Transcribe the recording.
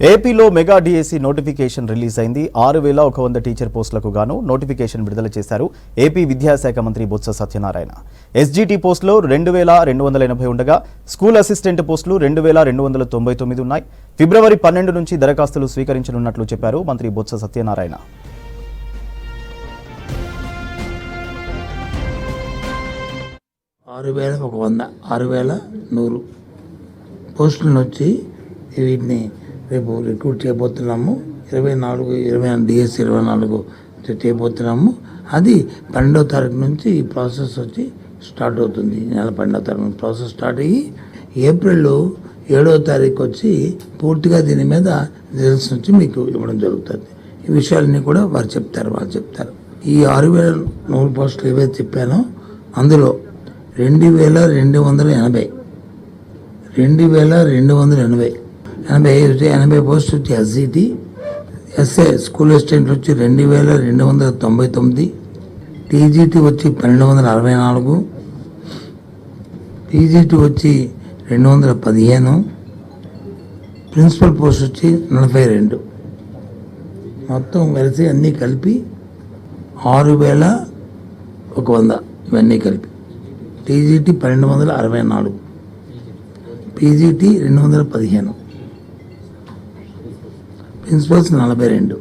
ఏపీలో mega DSC notification release అయింది. 6,100 teacher పోస్టులకు గాను నోటిఫికేషన్ విడుదల చేశారు ఏపీ విద్యాశాఖ మంత్రి బొత్స సత్యనారాయణ. ఎస్జిటి పోస్టులు 2,280 ఉండగా స్కూల్ అసిస్టెంట్ పోస్టులు 2,299 ఉన్నాయి. ఫిబ్రవరి 12 నుంచి దరఖాస్తులు స్వీకరించనున్నట్లు చెప్పారు మంత్రి బొత్స సత్యనారాయణ. పోస్టులను వచ్చి వీటిని రేపు రిక్రూట్ చేయబోతున్నాము. 24 డిఎస్సి 24 చేయబోతున్నాము. అది 12వ తారీఖు నుంచి ఈ ప్రాసెస్ వచ్చి స్టార్ట్ అవుతుంది. నెల 12వ తారీఖు నుంచి ప్రాసెస్ స్టార్ట్ అయ్యి ఏప్రిల్ 7వ తారీఖు వచ్చి పూర్తిగా దీని మీద రిజల్ట్స్ నుంచి మీకు ఇవ్వడం జరుగుతుంది. ఈ విషయాలన్నీ కూడా వాళ్ళు చెప్తారు. ఈ 6,100 పోస్టులు ఏవైతే చెప్పానో అందులో 2,280 పోస్టులు వచ్చి ఎస్జిటి, ఎస్ఏ స్కూల్ అసిస్టెంట్ వచ్చి 2,299, టీజీటీ వచ్చి 1,264, పీజీటీ వచ్చి 215, ప్రిన్సిపల్ పోస్ట్ వచ్చి 42. మొత్తం కలిసి అన్నీ కలిపి 6,100 ఇవన్నీ కలిపి. TGT 1,264, PGT 215, principals 42.